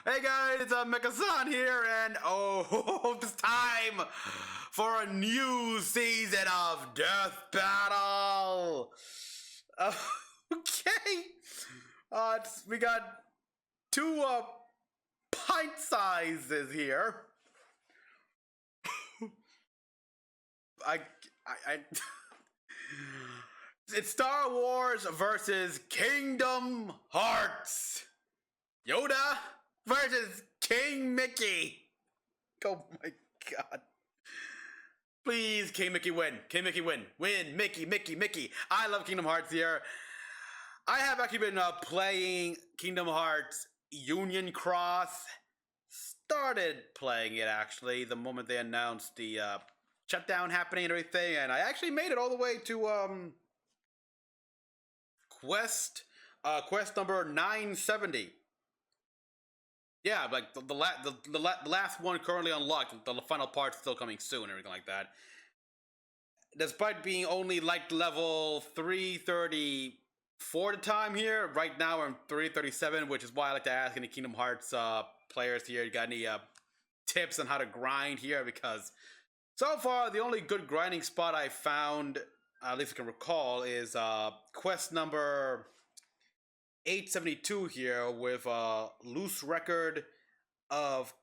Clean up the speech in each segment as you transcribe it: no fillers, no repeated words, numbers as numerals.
Hey guys, it's Mecha-san here, and oh, it's time for a new season of Death Battle. Uh, okay, we got two pint sizes here. I, I it's Star Wars versus Kingdom Hearts. Yoda versus King Mickey. Oh my god. Please, King Mickey win. King Mickey win. Win. Mickey, Mickey, Mickey. I love Kingdom Hearts here. I have actually been playing Kingdom Hearts Union Cross. Started playing it actually the moment they announced the shutdown happening and everything. And I actually made it all the way to quest number 970. Yeah, like the last one currently unlocked. The final part's still coming soon and everything like that. Despite being only like level 334 at the time here, right now I'm 337, which is why I like to ask any Kingdom Hearts players here, you got any tips on how to grind here? Because so far, the only good grinding spot I found, at least I can recall, is quest number 872 here with a loose record of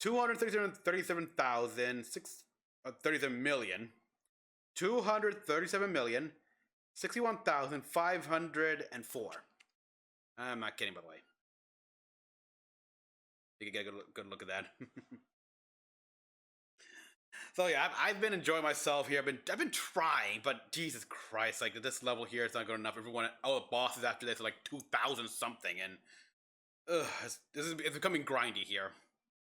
261,504. I'm not kidding, by the way. You can get a good look at that. So yeah, I've been enjoying myself here. I've been trying, but Jesus Christ, like this level here is not good enough. Everyone, all the bosses after this are like 2,000 something, and it's becoming grindy here.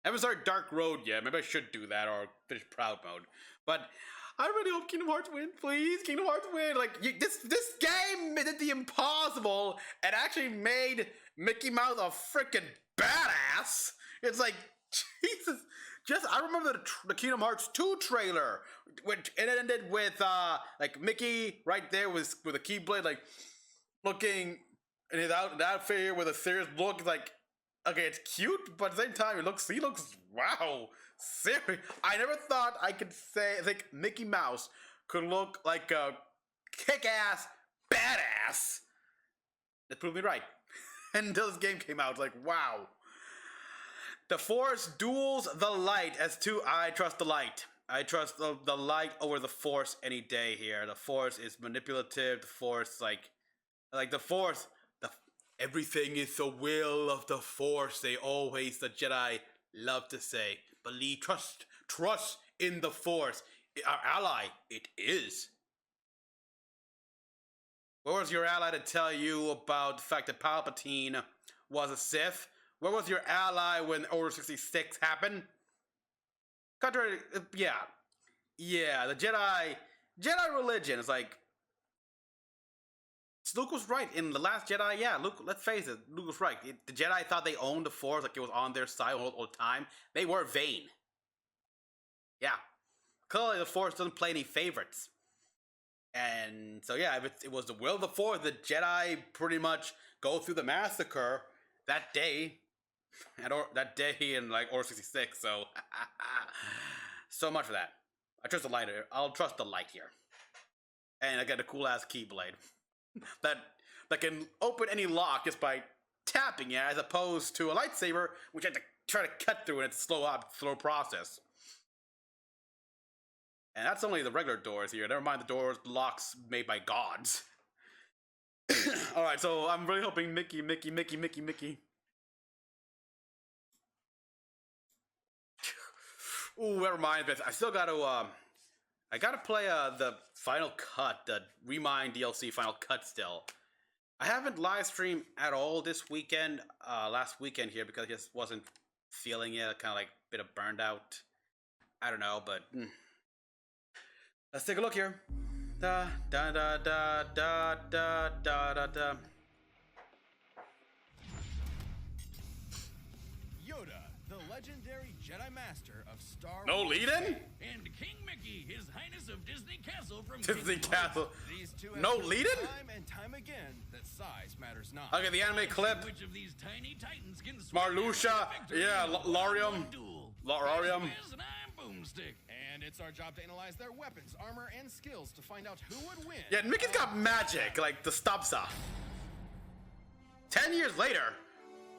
I haven't started Dark Road yet. Maybe I should do that or finish Proud Mode. But I really hope Kingdom Hearts win, please. Kingdom Hearts win. Like this game did the impossible and actually made Mickey Mouse a freaking badass. It's like Jesus. I remember the Kingdom Hearts 2 trailer, which it ended with like Mickey right there with a Keyblade, like looking in his outfit here with a serious look. Like, okay, it's cute, but at the same time, he looks wow, serious. I never thought I could think Mickey Mouse could look like a kick-ass badass. That proved me right. Until this game came out, like wow. The Force duels the light as two. I trust the light. I trust the light over the Force any day here. The Force is manipulative. The Force, like the Force, everything is the will of the Force. The Jedi love to say. Believe, trust in the Force. Our ally, it is. Where was your ally to tell you about the fact that Palpatine was a Sith? Where was your ally when Order 66 happened? Contrary, yeah, the Jedi religion is like. Luke was right in the Last Jedi. Yeah, Luke. Let's face it, Luke was right. The Jedi thought they owned the Force, like it was on their side all the time. They were vain. Yeah, clearly the Force doesn't play any favorites. And so yeah, if it was the will of the Force, the Jedi pretty much go through the massacre that day. That day in like Order 66, so so much for that. I trust the light here. I'll trust the light here. And I got a cool ass Keyblade that can open any lock just by tapping it, as opposed to a lightsaber, which I have to try to cut through, and it's a slow process. And that's only the regular doors here. Never mind the doors, locks made by gods. Alright, so I'm really hoping Mickey. Ooh, never mind, but I still gotta, I gotta play, the Final Cut, the Remind DLC Final Cut still. I haven't live streamed at all this weekend, last weekend here, because I just wasn't feeling it, kind of like a bit of burned out. I don't know, but, let's take a look here. Da, da, da, da, da, da, da, da, da. Yoda, the legendary Jedi Master of Star No Wars. lead-in? And King Mickey, His Highness of Disney Castle from Disney Kingdom Castle. These two have No shown lead-in? time and time again that size matters not. Okay, the anime clip. Which of these tiny titans can swing Marluxia. victory Yeah, in a Laurium. one-on-one duel? Laurium. Yes, and I'm Boomstick. And it's our job to analyze their weapons, armor, and skills to find out who would win. Yeah, Mickey's got magic, like the Stopsa. 10 years later.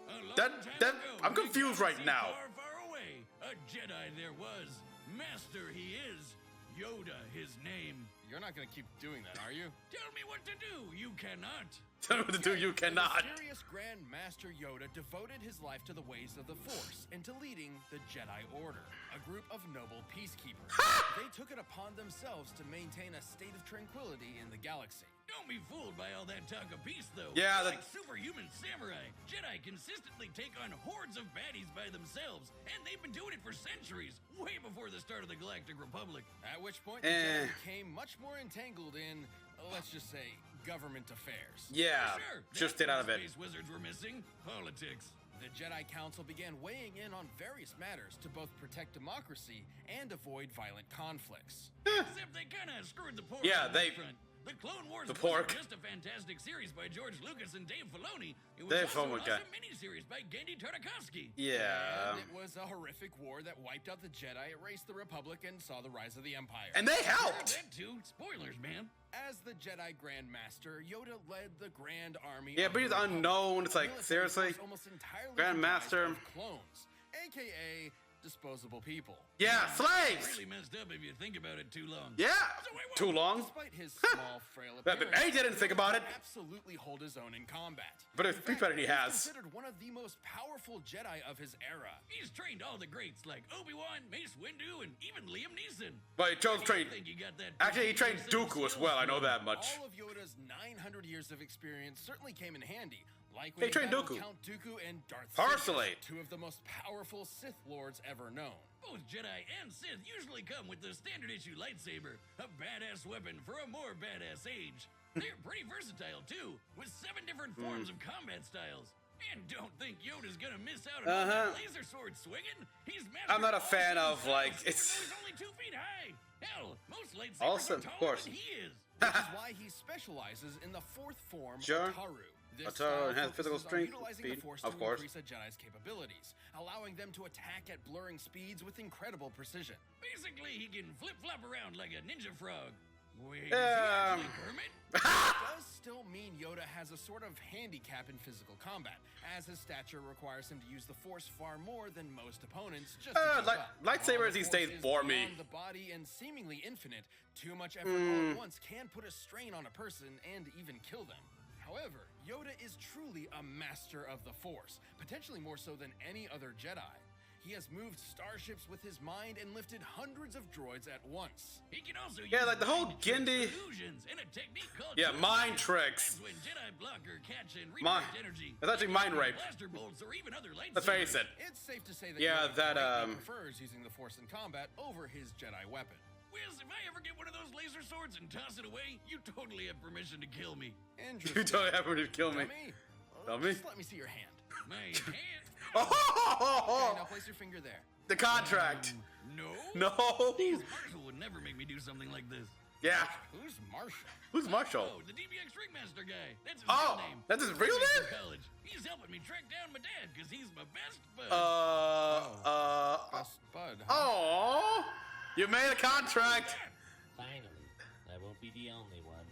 A long That- time that- ago, I'm confused in a right galaxy now. Far, far away, a Jedi there was. Master he is. Yoda his name. You're not gonna keep doing that, are you? Tell me what to do. You cannot. Tell me what to do, you cannot. The mysterious Grand Master Yoda devoted his life to the ways of the Force and to leading the Jedi Order, a group of noble peacekeepers. They took it upon themselves to maintain a state of tranquility in the galaxy. Don't be fooled by all that talk of peace, though. Yeah, like superhuman samurai, Jedi consistently take on hordes of baddies by themselves, and they've been doing it for centuries, way before the start of the Galactic Republic. At which point, the Jedi became much more entangled in, let's just say, government affairs. Yeah, Sure, just that's get out of what it. Space wizards were missing. Politics. The Jedi Council began weighing in on various matters to both protect democracy and avoid violent conflicts. Except they kind of screwed the pork. Yeah, on they- that front. The Clone Wars the wasn't pork. just a fantastic series by George Lucas and Dave Filoni. It was Dave also an Filoni, awesome okay. miniseries by Genndy Tartakovsky. Yeah. And it was a horrific war that wiped out the Jedi, erased the Republic, and saw the rise of the Empire. And they Heard helped. that too. Spoilers, man. As the Jedi Grand Master, Yoda led the Grand Army. Yeah, of but he's the Republic, unknown. It's a like, military seriously? force almost entirely Grand comprised Master. of clones, aka disposable people. Yeah, slaves. Really messed up if you think about it too long. Yeah, So wait, too long. Despite his small, frail But appearance, he didn't think about it. he absolutely hold his own in combat. But it's In pretty fact, better he he's has. considered one of the most powerful Jedi of his era. He's trained all the greats like Obi-Wan, Mace Windu, and even Liam Neeson. But he chose I train. think he got that Actually, he trained particular set of Dooku as skills well. I know from- that much. All of Yoda's 900 years of experience certainly came in handy. Like They when trained battled Dooku. Count Dooku and Darth Personally. Sidious, two of the most powerful Sith Lords ever known. Both Jedi and Sith usually come with the standard issue lightsaber, a badass weapon for a more badass age. They're pretty versatile too, with 7 different forms of combat styles. And don't think Yoda's gonna miss out on all that laser sword swinging. He's mastered I'm not a all fan 7 of, like, styles, it's- even though he's only 2 feet high. Hell, most lightsabers Awesome, are taller of course. than he is. Which is why he specializes in the fourth form, Sure. Ataru. This Ataru style has physical focuses on strength, utilizing speed, the Force of to course. increase a Jedi's capabilities, allowing them to attack at blurring speeds with incredible precision. Basically, he can flip-flop around like a ninja frog. Wait, is he Um. actually Kermit? Does still mean Yoda has a sort of handicap in physical combat, as his stature requires him to use the Force far more than most opponents. Just to keep up. lightsabers While the these Force days is bore me. beyond the body and seemingly infinite, too much effort all at once can put a strain on a person and even kill them. However, Yoda is truly a master of the Force, potentially more so than any other Jedi. He has moved starships with his mind and lifted hundreds of droids at once. He can also Yeah, use like the whole mind tricks, Genndy- illusions and a technique called Yeah, Yoda. mind tricks. That's when Jedi block or catch and Mind- redirect energy. It's actually mind rape. Blaster bolts or even other lightsabers. Let's face it. It's safe to say that Yeah, Yoda that, greatly prefers using the Force in combat over his Jedi weapon. Wiz, if I ever get one of those laser swords and toss it away, you totally have permission to kill me. Interesting. You totally have to kill me. Dummy? Dummy? Just let me see your hand. My hand? Oh, Okay, now place your finger there. the contract. No. No. Marshall would never make me do something like this. Yeah. Who's Marshall? Who's Marshall? Oh, the DBX Ringmaster guy. That's his Oh, real name. that's his real He's name? from college. He's helping me track down my dad because he's my best bud. Best bud, huh? Oh, you made a contract. Finally, I won't be the only one.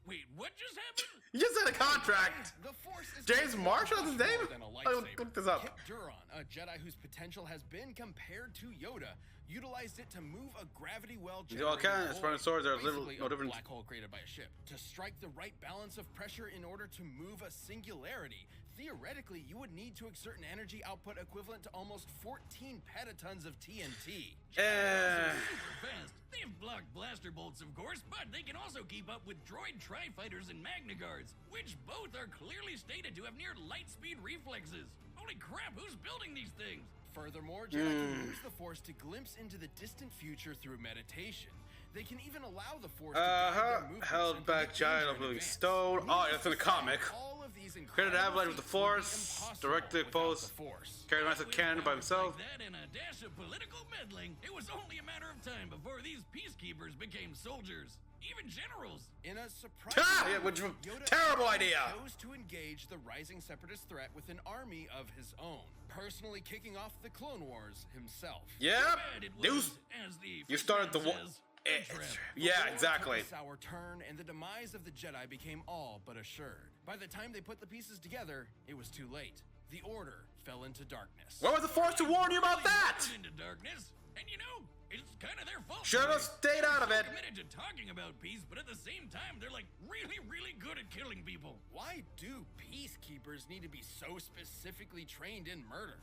Wait, what just happened? You just had a contract. The Force is James Marshall is his much name? more than a I lightsaber. looked this up. Kip Duron, a Jedi whose potential has been compared to Yoda, utilized it to move a gravity well You all can. As far as swords, there's little basically no a difference. black hole created by a ship, to strike the right balance of pressure in order to move a singularity. Theoretically, you would need to exert an energy output equivalent to almost 14 petatons of TNT. Eh. Super fast. They've blocked blaster bolts, of course, but they can also keep up with droid tri-fighters and Magna Guards, which both are clearly stated to have near light speed reflexes. Holy crap, who's building these things? Furthermore, Jedi can use the Force to glimpse into the distant future through meditation. They can even allow the Force to guide their movements Held and back predict giant danger of in living advance. stone. Oh, that's in the comic. All of these Created incredible avalanche with the feats would be Force. impossible Directed without foes. the Force. Carried a massive cannon by himself. Like that and a dash of political meddling, it was only a matter of time before these peacekeepers became soldiers, even generals. In a surprising Yeah, which was Yoda terrible idea. chose to engage the rising separatist threat with an army of his own, personally kicking off the Clone Wars himself. Yep. And it News. was, as the You started the war. says, a trap. Yeah, exactly. The sour turn, and the demise of the Jedi became all but assured. By the time they put the pieces together, it was too late. The Order fell into darkness. Where was the Force to warn you about that? Into darkness, and you know, it's kind of their fault. Should have stayed out of They're it. committed to talking about peace, but at the same time, they're like really, really good at killing people. Why do peacekeepers need to be so specifically trained in murder?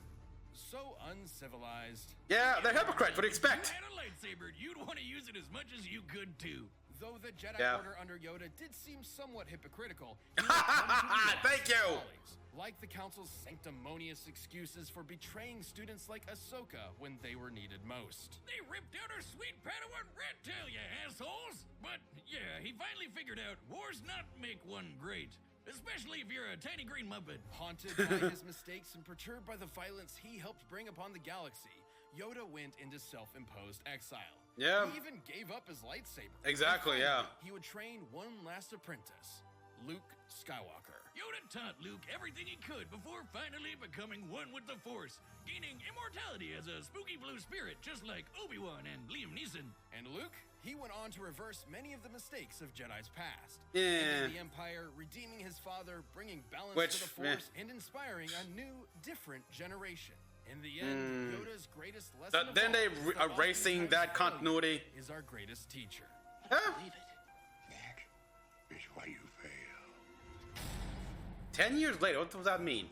So uncivilized. Yeah, they're hypocrites. What do you expect? If you had a lightsaber, you'd want to use it as much as you could too. Though the Jedi Yeah. Order under Yoda did seem somewhat hypocritical, he would come to realize Thank you. his follies, like the Council's sanctimonious excuses for betraying students like Ahsoka when they were needed most. They ripped out our sweet Padawan rat tail, you assholes! But yeah, he finally figured out war's not make one great. Especially if you're a tiny green muppet. Haunted by his mistakes and perturbed by the violence he helped bring upon the galaxy, Yoda went into self-imposed exile. Yeah. He even gave up his lightsaber. Exactly, And yeah. finally, he would train one last apprentice, Luke Skywalker. Yoda taught Luke everything he could before finally becoming one with the Force, gaining immortality as a spooky blue spirit, just like Obi-Wan and Liam Neeson. And Luke, he went on to reverse many of the mistakes of Jedi's past. Yeah. Ending the Empire, redeeming his father, bringing balance Which, to the Force, and inspiring a new, different generation. In the end, Yoda's greatest lesson of Then all they is that erasing oftentimes that failure continuity. is our greatest teacher. Huh? That is why you fail. 10 years later, what does that mean?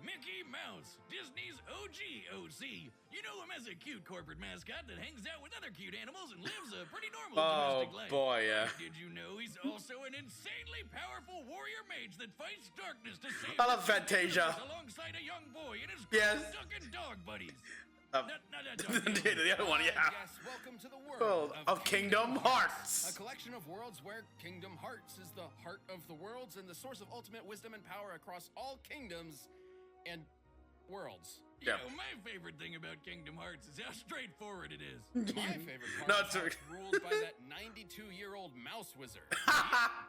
Mickey Mouse, Disney's OG OC. You know him as a cute corporate mascot that hangs out with other cute animals and lives a pretty normal Oh domestic life. boy, yeah. Did you know he's also an insanely powerful warrior mage that fights darkness to save I love the Fantasia. universe alongside a young boy and his Yes. duck and dog buddies. Um, Not that dog. the other one, yeah. Yes, welcome to the world Of Kingdom A Hearts. collection of worlds where Kingdom Hearts is the heart of the worlds and the source of ultimate wisdom and power across all kingdoms and worlds. You Yeah. know, my favorite thing about Kingdom Hearts is how straightforward it is. My favorite part No, is how it's- it's ruled by that 92-year-old mouse wizard.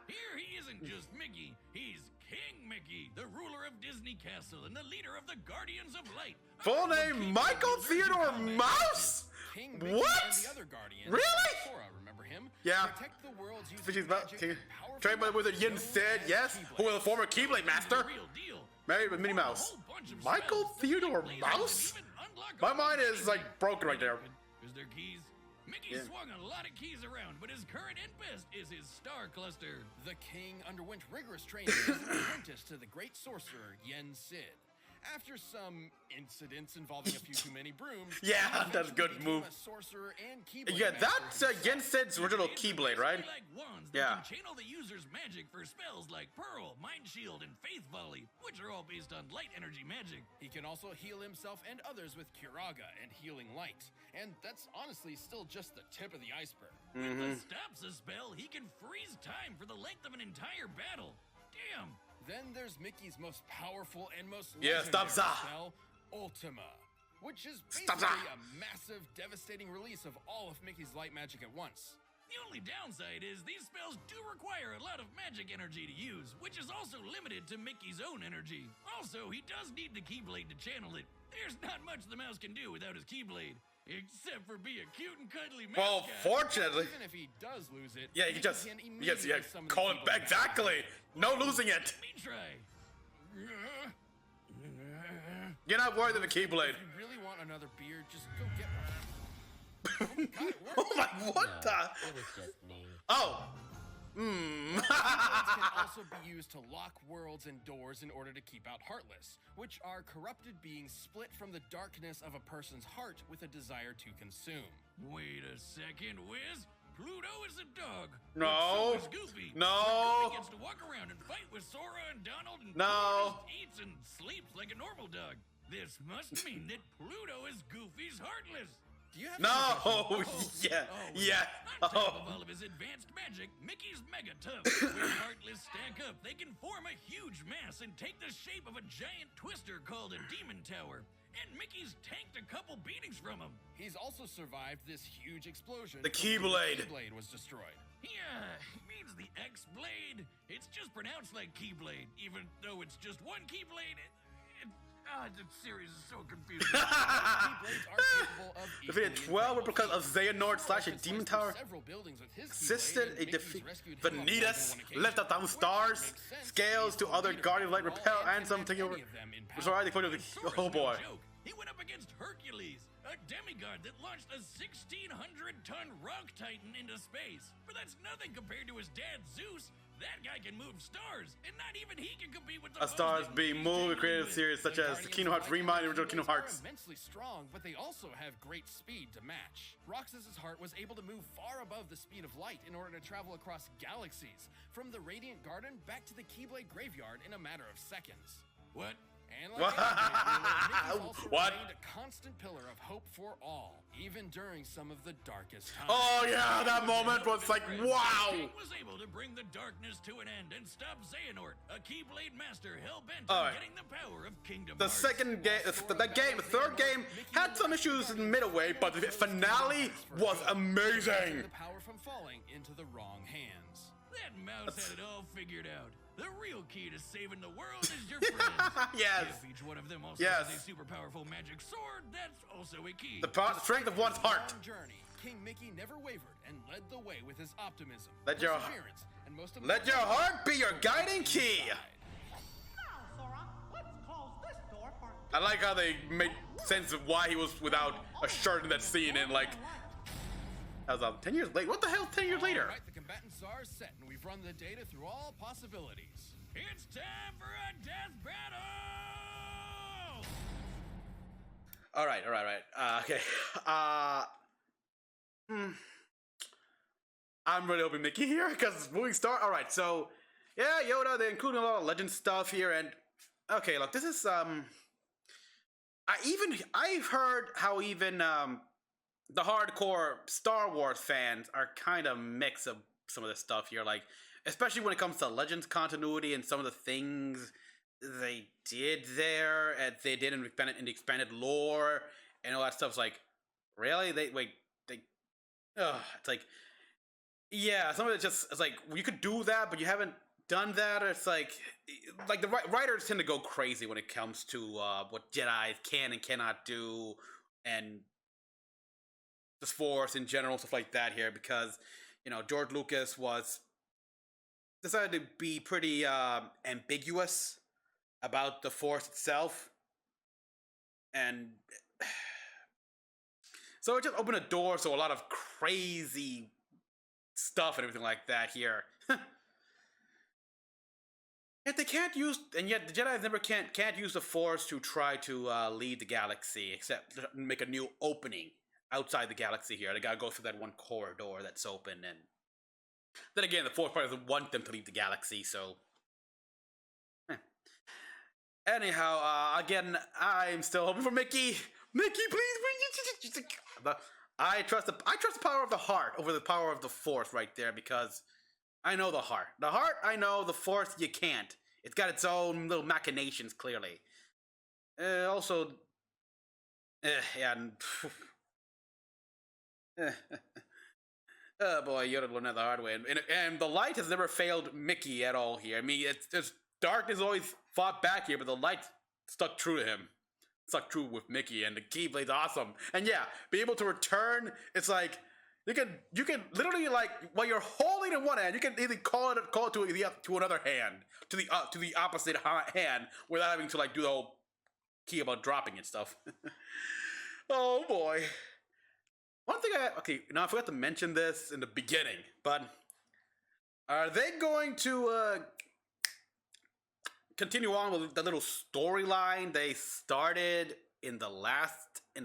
Here he isn't just Mickey, he's King Mickey, the ruler of Disney Castle and the leader of the Guardians of Light. Full name Michael Theodore Mouse? King Mickey What? and the other guardians. Really? Sora, remember him? Yeah. Protect the worlds using Which is about magic King. and powerful Trained by the wizard Yin weapons Sid, known yes. as Who was a Keyblades. former Keyblade master. The real deal. Married with Minnie Form a Mouse. whole bunch of Michael spells, Theodore lasers, and Mouse? even unlock My a mind bunch is of like things. broken right there. Is there keys? Mickey Yeah. swung a lot of keys around, but his current and best is his star cluster. The king underwent rigorous training as an apprentice to the great sorcerer Yen Sid. After some incidents involving a few too many brooms, Yeah, he that's a good eventually became move. A sorcerer and keyblade Yeah, master that's himself. Yen Sid's original Blades are Keyblade, right? basically like wands Yeah. that can channel the user's magic for spells like Pearl, Mind Shield, and Faith Volley, which are all based on light energy magic. He can also heal himself and others with Curaga and Healing Light. And that's honestly still just the tip of the iceberg. With the stops a spell, he can freeze time for the length of an entire battle. Damn. Then there's Mickey's most powerful and most Yeah, legendary stop, Za. spell, Ultima, which is Stop, basically Za. a massive, devastating release of all of Mickey's light magic at once. The only downside is these spells do require a lot of magic energy to use, which is also limited to Mickey's own energy. Also, he does need the Keyblade to channel it. There's not much the mouse can do without his Keyblade, except for be a cute and cuddly mascot. Well, fortunately. Even if he does lose it, Yeah, you can just. Yes, yeah, summon the call it Keyblade back. back. Exactly. No losing it. Let me try. You're not worried of the Keyblade. If you really want another beer, just go get one. God, it worked. Oh my, what No, the? it was just me. Oh. Keyblades can also be used to lock worlds and doors in order to keep out Heartless, which are corrupted beings split from the darkness of a person's heart with a desire to consume. Wait a second, Wiz. Pluto is a dog. No. But so is Goofy. No. But Goofy gets to walk around and fight with Sora and Donald and No. Pluto just eats and sleeps like a normal dog. This must mean that Pluto is Goofy's Heartless. Do you have No! any Yeah, oh, yeah. On top Oh. of all of his advanced magic, Mickey's mega tough. When Heartless stack up, they can form a huge mass and take the shape of a giant twister called a demon tower. And Mickey's tanked a couple beatings from him. He's also survived this huge explosion. The from when Keyblade. The Keyblade was destroyed. Yeah, it means the X-Blade. It's just pronounced like Keyblade, even though it's just one Keyblade. The series is so confusing. Keyblades are capable of Defeated equally 12 were because of incredible Xehanort feats. slash a Sliced demon through tower. several buildings with his Assisted Keyblade, a and defeat. Mickey's rescued him on more than Vanitas one occasion. left out down Which stars. makes sense, Scales since to he's other so Guardian of Light beatable repel and and some can taking match over. any of them in power. Sorry, they put it. And Sora's Oh boy. no joke. He went up against Hercules, a demigod that launched a 1,600-ton rock titan into space. But that's nothing compared to his dad, Zeus. That guy can move stars, and not even he can compete with the A stars foes that being he's moved in dealing creative with. series such The as Guardians Kingdom of Hearts Light Remind and Keyblades Original Kingdom are Hearts. immensely strong, but they also have great speed to match. Roxas's heart was able to move far above the speed of light in order to travel across galaxies, from the Radiant Garden back to the Keyblade Graveyard in a matter of seconds. What? And like Mickey's also What? remained a constant pillar of hope for all, even during some of the darkest times. Oh yeah, that moment was like wow. King was able to bring the darkness to an end and stop Xehanort, a Keyblade master hell-bent All on right. getting the power of Kingdom The Hearts. second game, the third game had some issues in midway, but the finale was amazing. The power from falling into the wrong hands. That mouse had it all figured out. The real key to saving the world is your friends. Yes. If each one of them also Yes. has a super powerful magic sword, that's also a key. The strength of one's heart. Long journey, King Mickey never wavered and led the way with his optimism, Let your- perseverance, and most Let your heart be your guiding key. Now, Sora, let's close this door for I like how they made sense of why he was without a shirt in that scene, and like, that was 10 years late. What the hell, 10 years later? All right, the combatants are set, and we've run the data through all possibilities. It's time for a death battle! All right. Okay. I'm really hoping Mickey here because moving star. All right, so yeah, Yoda. They're including a lot of legend stuff here, and okay, look, this is I've heard how even the hardcore Star Wars fans are kind of mix of some of this stuff here, like especially when it comes to Legends continuity and some of the things they did there, and they did in the expanded lore and all that stuff's like, really? It's like, yeah, some of it just, it's like, you could do that, but you haven't done that, or it's like the writers tend to go crazy when it comes to what Jedi can and cannot do, and the Force in general, stuff like that here, because, you know, George Lucas decided to be pretty ambiguous about the Force itself, and so it just opened a door so a lot of crazy stuff and everything like that here. Yet they can't use, and yet the Jedi can't use the Force to try to lead the galaxy, except make a new opening outside the galaxy here. They gotta go through that one corridor that's open, and then again, the Force probably doesn't want them to leave the galaxy, so. Anyhow, again, I'm still hoping for Mickey. Mickey, please. I trust the power of the heart over the power of the Force right there, because I know the heart. The heart, I know. The Force, you can't. It's got its own little machinations, clearly. Also, yeah. Oh boy, Yoda learned that the hard way, and the light has never failed Mickey at all here. I mean, it's darkness always fought back here, but the light stuck true to him. Stuck true with Mickey, and the Keyblade's awesome. And yeah, be able to return. It's like you can literally, like, while you're holding in one hand, you can either call it to another hand, to the opposite hand, without having to like do the whole key about dropping and stuff. Oh boy. One thing I forgot to mention this in the beginning, but are they going to continue on with the little storyline they started in the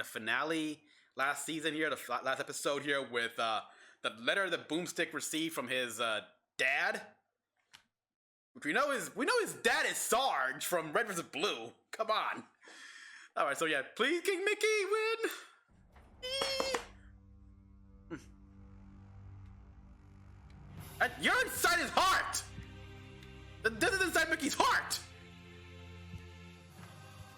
finale last season here, the last episode here, with the letter that Boomstick received from his dad? Which we know his dad is Sarge from Red vs. Blue. Come on. All right, so yeah, please, King Mickey, win. And you're inside his heart! This is inside Mickey's heart!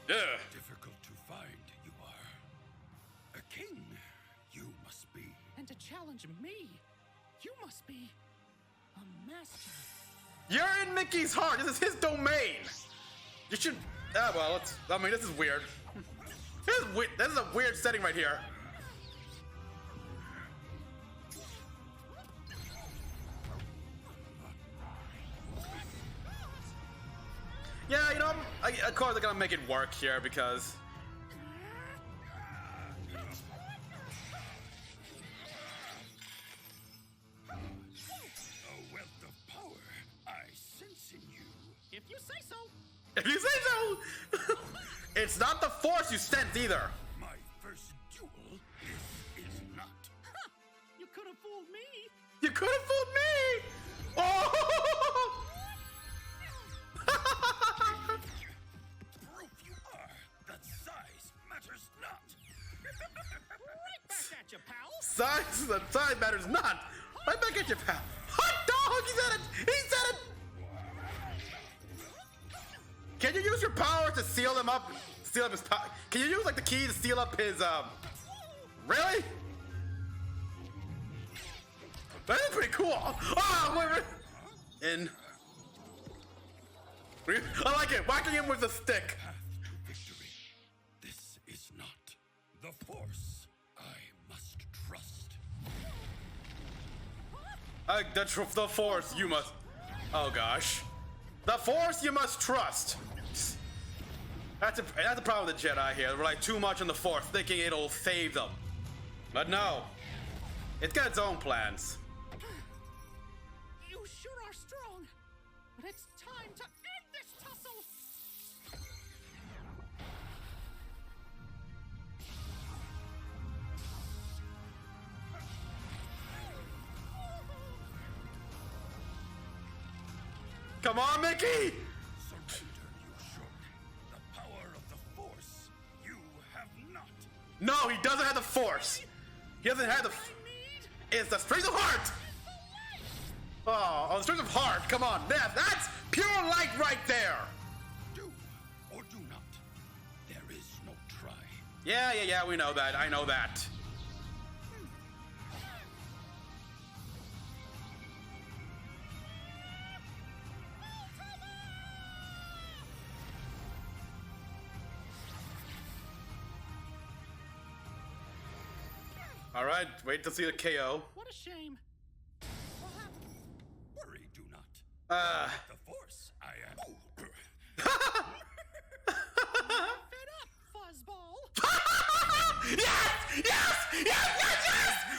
Ugh. Difficult to find, you are. A king, you must be. And to challenge me, you must be a master. You're in Mickey's heart! This is his domain! You should... well, I mean, this is weird. This is a weird setting right here. Yeah, you know, of course they're gonna make it work here because... A wealth of power I sense in you. If you say so. If you say so! It's not the Force you sense either! My first duel, this is not. Huh, you could have fooled me. You could have fooled me! Oh! Proof you are that size matters not. Right back at you, pal. Size matters not! Right back at you, pal! Hot dog! He said it! He said it! Can you use your power to seal him up? Seal up his power? Can you use like the key to seal up his Really? That is pretty cool! Oh, wait. I like it! Whacking him with a stick! Path to victory. This is not the Force I must trust. The Force you must... Oh gosh. The Force you must trust! That's the problem with the Jedi here. They rely too much on the Force, thinking it'll save them. But no. It's got its own plans. You sure are strong. But it's time to end this tussle. Come on, Mickey! Surrender, you should. The power of the Force you have not. No, he doesn't have the Force. He doesn't have the... It's the strength of heart! Oh, the strength of heart. Come on. That's pure light right there. Do or do not. There is no try. Yeah, we know that. I know that. All right, wait to see the KO. What a shame. What happened? Worry, do not. The Force I am. Fed up, fuzzball. Yes!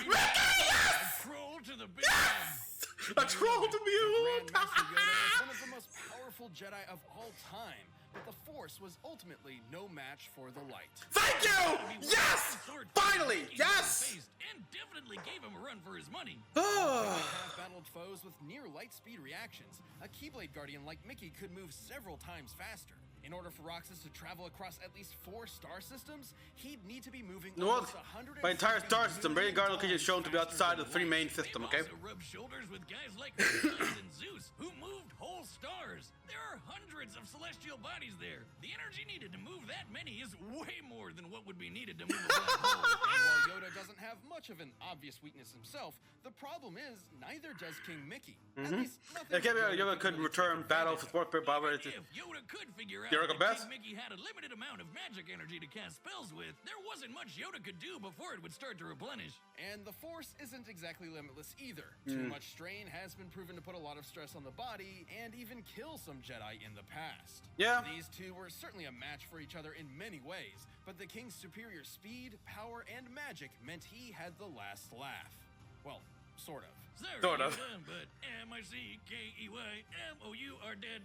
Ricky, yes! Troll to the big Yes! A troll to you! Grandmaster Yoda is one of the most powerful Jedi of all time, but the Force was ultimately no match for the light. Thank you! Yes! Finally! Yes! Faced and definitely gave him a run for his money. Have battled foes with near light speed reactions. A Keyblade Guardian like Mickey could move several times faster. In order for Roxas to travel across at least 4 star systems, he'd need to be moving almost 100. My entire star system, Radiant Guardian location is shown to be outside of the 3 main system, okay? They've also rubbed shoulders with guys like Hercules and Zeus, who moved whole stars. There are hundreds of celestial bodies there. The energy needed to move that many is way more than what would be needed to move a black hole. And while Yoda doesn't have much of an obvious weakness himself, the problem is neither does King Mickey. At least nothing Yeah, that Yoda could really return take battle advantage for of. support Baba. If Yoda could figure out You're that the best. King Mickey had a limited amount of magic energy to cast spells with, there wasn't much Yoda could do before it would start to replenish. And the Force isn't exactly limitless either. Too much strain has been proven to put a lot of stress on the body and even kill some Jedi in the past. Yeah. These two were certainly a match for each other in many ways, but the King's superior speed, power, and magic meant he had the last laugh. Well, sort of. Sorry, Sort of. Yoda, but M-I-C-K-E-Y-M-O-U are dead.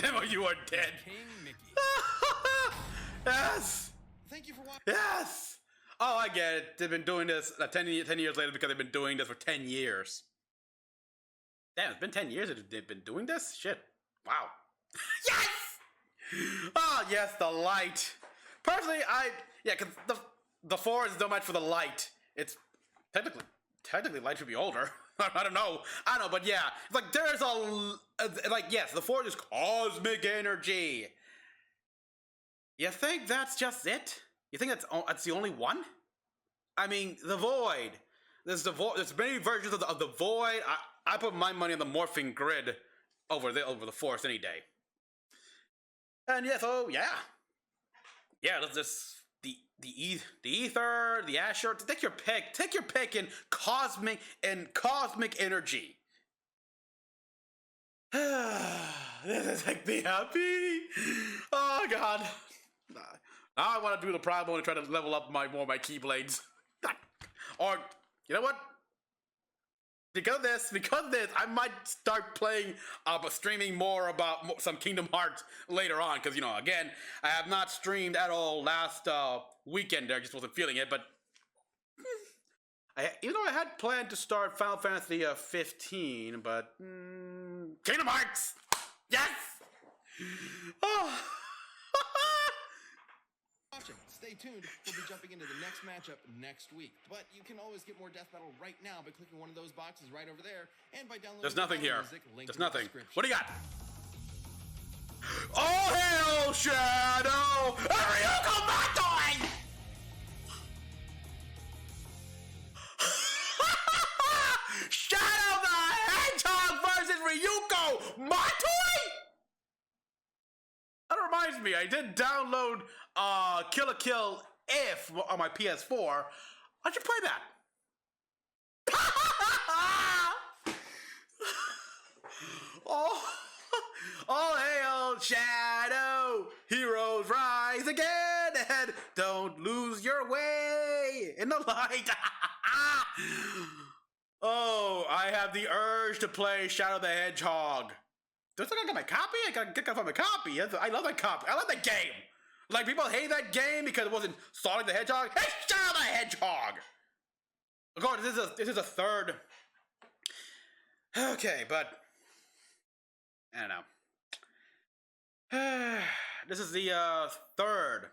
Emma, you are dead. King Mickey. Yes! Thank you for watching. Yes! Oh, I get it. They've been doing this 10 years later because they've been doing this for 10 years. Damn, it's been 10 years that they've been doing this? Shit. Wow. Yes! Oh, yes, the light. Personally, because the Force is no match for the light. It's technically light should be older. I don't know. But yeah, like there's like yes, the Force is cosmic energy. You think that's just it? You think that's the only one? I mean, the Void. There's the Void. There's many versions of the Void. I put my money on the morphing grid over the Force any day. And yeah, so yeah. Let's just the ether, the Asher. Take your pick. Take your pick in cosmic energy. This is like me happy. Oh god. Now I want to do the Prime Mode and try to level up my Keyblades. Or you know what? Because of this, I might start playing, streaming more about some Kingdom Hearts later on. Because, again, I have not streamed at all last weekend there. I just wasn't feeling it. But, even though I had planned to start Final Fantasy 15, but, Kingdom Hearts! Yes! Oh. Watching. Stay tuned. We'll be jumping into the next matchup next week. But you can always get more Death Battle right now by clicking one of those boxes right over there and by downloading There's nothing here. music, There's nothing. The What do you got? Oh, hell, Shadow! Ryuko Matoi! Shadow the Hedgehog versus Ryuko Matoi? That reminds me, I did download Kill la Kill If on my PS4. Why'd you play that? All hail Shadow! Heroes rise again and don't lose your way in the light. Oh, I have the urge to play Shadow the Hedgehog. Do I think I got my copy? I gotta find my copy. I love that copy. I love that game. Like, people hate that game because it wasn't Sonic the Hedgehog. Hey, Shadow the Hedgehog! Of course, this is a third. Okay, but I don't know. This is the third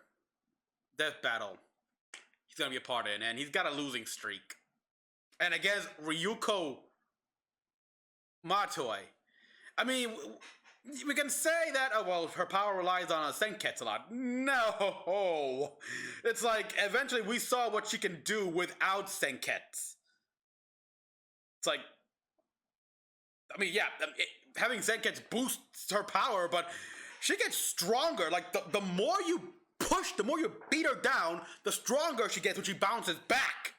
Death Battle he's gonna be a part in, and he's got a losing streak. And against Ryuko Matoi. I mean, we can say that, oh, well, her power relies on Senketsu a lot. No! It's like, eventually we saw what she can do without Senketsu. It's like, I mean, yeah, having Senketsu boosts her power, but she gets stronger. Like, the more you push, the more you beat her down, the stronger she gets when she bounces back.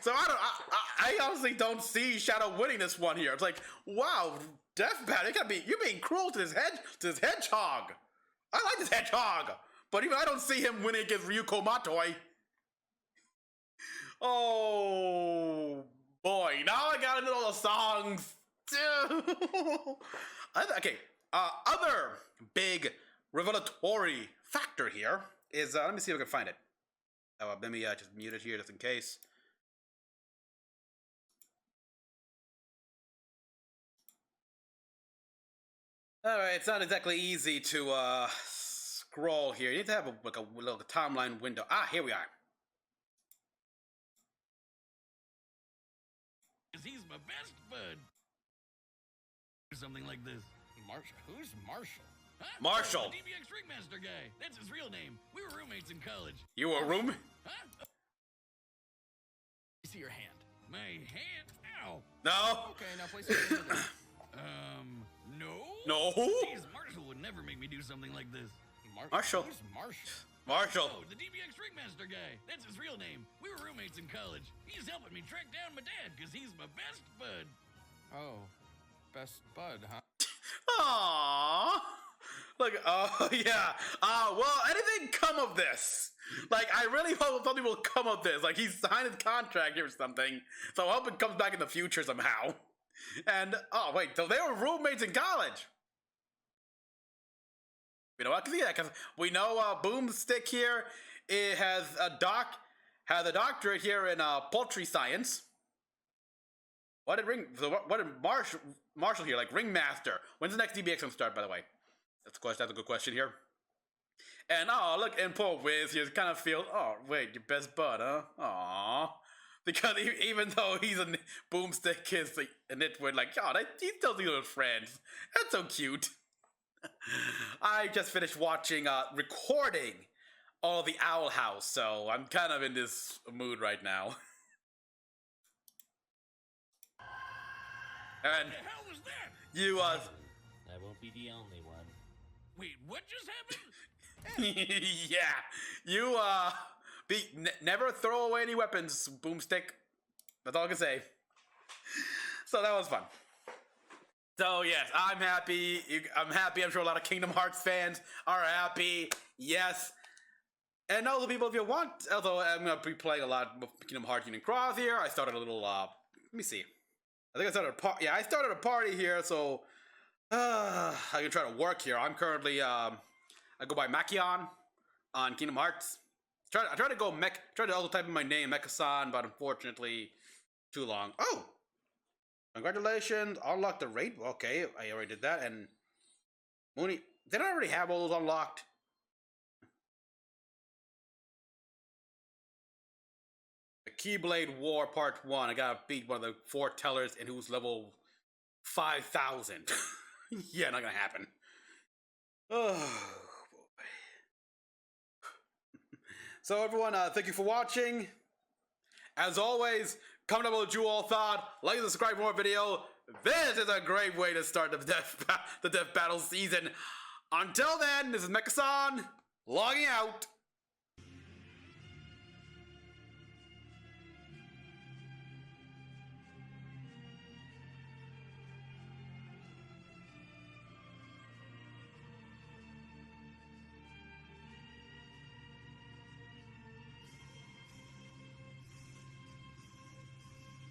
So I honestly don't see Shadow winning this one here. It's like, wow, Death Battle, you're being cruel to this hedgehog. I like this hedgehog, but even I don't see him winning against Ryuko Matoi. Oh boy, now I gotta know all the songs. Okay, other big revelatory factor here is, let me see if I can find it. Let me just mute it here just in case. Alright, it's not exactly easy to scroll here. You need to have a little timeline window. Ah, here we are. He's my best bud. Or something like this. Marshall? Who's Marshall? Huh? Marshall. Oh, the DBX Ringmaster guy. That's his real name. We were roommates in college. You were a roommate? Huh? See your hand. My hand? Ow. No. Okay, now place it in the No? No. Jeez, Marshall would never make me do something like this. Marshall. Who's Marshall? Marshall. Oh, the DBX Ringmaster guy. That's his real name. We were roommates in college. He's helping me track down my dad because he's my best bud. Oh, best bud, huh? Aww. Look, oh yeah. Well, anything come of this? Like, I really hope something will come of this. Like, he's signed his contract here or something. So I hope it comes back in the future somehow. And, oh wait, so they were roommates in college. You know what? Because we know Boomstick here, it has a doctorate here in poultry science. What did Marshall here, like Ringmaster? When's the next DBX gonna start, by the way? That's a good question here. And oh look, and poor Wiz here kind of feels, oh wait, your best bud, huh? Aww. Because even though he's a boomstick is like, a nitwit, like, God, he's still dealing with friends. That's so cute. I just finished watching, recording all the Owl House, so I'm kind of in this mood right now. And What the hell was that? you, I won't be the only one. Wait, what just happened? yeah, you, never throw away any weapons, boomstick. That's all I can say. So that was fun. So yes, I'm happy. I'm happy. I'm sure a lot of Kingdom Hearts fans are happy. Yes. And also, people, if you want, although I'm gonna be playing a lot of Kingdom Hearts Union Cross here. I started a little. Let me see. I think I started a party. Yeah, I started a party here, so I can try to work here. I'm currently I go by Mecha-san on Kingdom Hearts. I tried to go try to also type in my name Mecha-san, but unfortunately, too long. Oh, congratulations! Unlocked the raid. Okay, I already did that. And Mooney, did I already have all those unlocked? The Keyblade War Part 1. I gotta beat one of the 4 tellers and who's level 5,000. Yeah, not gonna happen. Oh, boy. So everyone, thank you for watching. As always, comment down below what you all thought. Like and subscribe for more video. This is a great way to start the death battle season. Until then, this is Mecha-san, logging out.